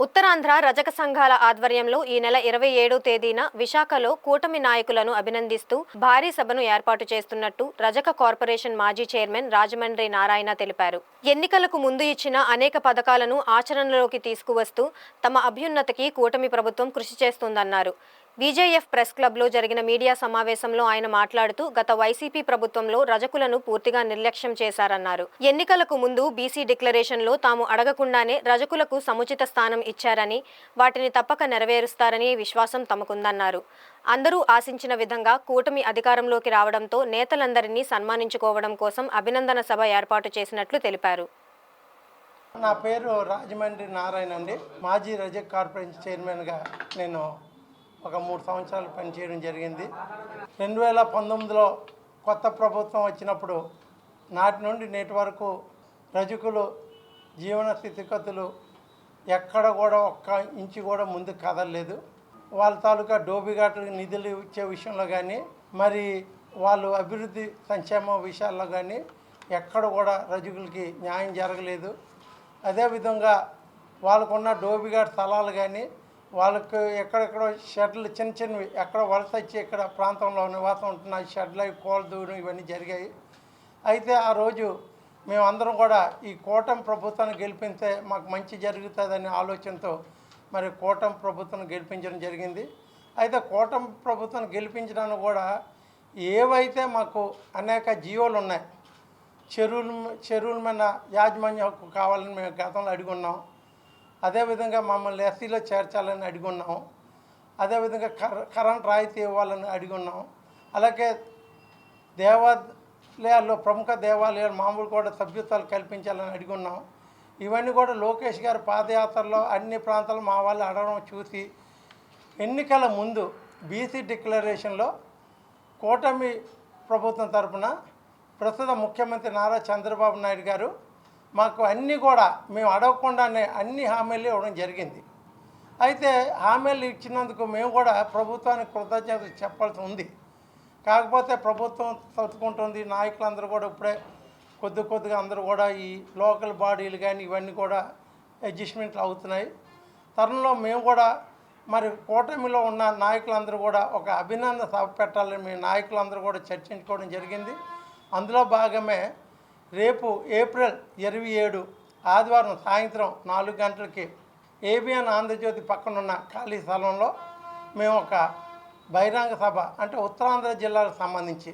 ఉత్తరాంధ్ర రజక సంఘాల ఆధ్వర్యంలో ఈ నెల 27వ తేదీన విశాఖలో కూటమి నాయకులను అభినందిస్తూ భారీ సభను ఏర్పాటు చేస్తున్నట్టు రజక కార్పొరేషన్ మాజీ చైర్మన్ రాజమండ్రి నారాయణ తెలిపారు. ఎన్నికలకు ముందు ఇచ్చిన అనేక పథకాలను ఆచరణలోకి తీసుకువస్తూ తమ అభ్యున్నతికి కూటమి ప్రభుత్వం కృషి చేస్తోందన్నారు. బీజేఎఫ్ ప్రెస్ క్లబ్లో జరిగిన మీడియా సమావేశంలో ఆయన మాట్లాడుతూ గత వైసీపీ ప్రభుత్వంలో రజకులను పూర్తిగా నిర్లక్ష్యం చేశారన్నారు. ఎన్నికలకు ముందు బీసీ డిక్లరేషన్లో తాము అడగకుండానే రజకులకు సముచిత స్థానం ఇచ్చారని, వాటిని తప్పక నెరవేరుస్తారని విశ్వాసం తమకుందన్నారు. అందరూ ఆశించిన విధంగా కూటమి అధికారంలోకి రావడంతో నేతలందరినీ సన్మానించుకోవడం కోసం అభినందన సభ ఏర్పాటు చేసినట్లు తెలిపారు. నా పేరు రాజమండ్రి నారాయణ అండి. మాజీ రజక్ కార్పొరేషన్ చైర్మన్గా నేను ఒక 3 సంవత్సరాలు పనిచేయడం జరిగింది. 2019లో కొత్త ప్రభుత్వం వచ్చినప్పుడు నాటి నుండి నేటి వరకు రజకులు జీవన స్థితిగతులు ఎక్కడ కూడా ఒక్క ఇంచు కూడా ముందుకు కదలలేదు. వాళ్ళ తాలూకా డోబిఘాట్లకు నిధులు ఇచ్చే విషయంలో కానీ, మరి వాళ్ళు అభివృద్ధి సంక్షేమ విషయాల్లో కానీ ఎక్కడ కూడా రజకులకి న్యాయం జరగలేదు. అదేవిధంగా వాళ్ళకున్న డోబిఘాట్ స్థలాలు కానీ, వాళ్ళకు ఎక్కడెక్కడో షెడ్లు చిన్న చిన్నవి ఎక్కడ వలస వచ్చి ఇక్కడ ప్రాంతంలో నివాసం ఉంటున్న షెడ్లు కోల్దూరం ఇవన్నీ జరిగాయి. అయితే ఆ రోజు మేమందరం కూడా ఈ కూటమి ప్రభుత్వాన్ని గెలిపిస్తే మాకు మంచి జరుగుతుందనే ఆలోచనతో మరి కూటమి ప్రభుత్వాన్ని గెలిపించడం జరిగింది. అయితే కూటమి ప్రభుత్వాన్ని గెలిపించడానికి కూడా ఏవైతే మాకు అనేక జీవోలు ఉన్నాయి, చెరువుల మీద యాజమాన్య హక్కు కావాలని మేము గతంలో అడిగి ఉన్నాం. అదేవిధంగా మమ్మల్ని ఎస్సీలో చేర్చాలని అడిగి ఉన్నాం. అదేవిధంగా కరెంట్ రాయితీ ఇవ్వాలని అడిగి ఉన్నాం. అలాగే దేవాలయాల్లో ప్రముఖ దేవాలయాలు మామూలు కూడా సభ్యత్వాలు కల్పించాలని అడిగి ఉన్నాం. ఇవన్నీ కూడా లోకేష్ గారి పాదయాత్రలో అన్ని ప్రాంతాలు మా వాళ్ళు అడగడం చూసి ఎన్నికల ముందు బీసీ డిక్లరేషన్లో కూటమి ప్రభుత్వం తరఫున ప్రస్తుత ముఖ్యమంత్రి నారా చంద్రబాబు నాయుడు గారు మాకు అన్నీ కూడా మేము అడగకుండానే అన్ని హామీలు ఇవ్వడం జరిగింది. అయితే హామీలు ఇచ్చినందుకు మేము కూడా ప్రభుత్వానికి కృతజ్ఞత చెప్పాల్సి ఉంది. కాకపోతే ప్రభుత్వం తట్టుకుంటుంది. నాయకులందరూ కూడా ఇప్పుడే కొద్దిగా అందరూ కూడా ఈ లోకల్ బాడీలు కానీ ఇవన్నీ కూడా అడ్జస్ట్మెంట్లు అవుతున్నాయి. తరుణంలో మేము కూడా మరి కూటమిలో ఉన్న నాయకులందరూ కూడా ఒక అభినందన సభ పెట్టాలని మీ నాయకులందరూ కూడా చర్చించుకోవడం జరిగింది. అందులో భాగమే రేపు ఏప్రిల్ 27 ఆదివారం సాయంత్రం 4 గంటలకి ఏబిఎన్ ఆంధ్రజ్యోతి పక్కనున్న ఖాళీ స్థలంలో మేము ఒక బహిరంగ సభ, అంటే ఉత్తరాంధ్ర జిల్లాకు సంబంధించి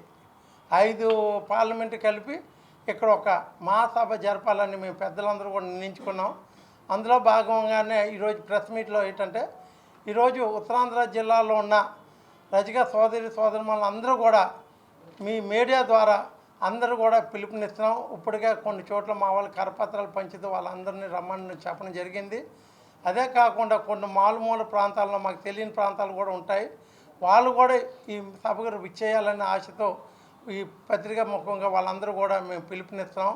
5 పార్లమెంటు కలిపి ఇక్కడ ఒక మహాసభ జరపాలని మేము పెద్దలందరూ కూడా నిర్ణయించుకున్నాం. అందులో భాగంగానే ఈరోజు ప్రెస్ మీట్లో ఏంటంటే, ఈరోజు ఉత్తరాంధ్ర జిల్లాలో ఉన్న రజక సోదరిమణులు అందరూ కూడా మీ మీడియా ద్వారా అందరూ కూడా పిలుపునిస్తున్నాం. ఇప్పటికే కొన్ని చోట్ల మా వాళ్ళు కరపత్రాలు పంచుతూ వాళ్ళందరినీ రమ్మని చెప్పడం జరిగింది. అదే కాకుండా కొన్ని మారుమూల ప్రాంతాల్లో మాకు తెలియని ప్రాంతాలు కూడా ఉంటాయి. వాళ్ళు కూడా ఈ సభకు విచ్చేయాలనే ఆశతో ఈ పత్రికా ముఖంగా వాళ్ళందరూ కూడా మేము పిలుపునిస్తున్నాం.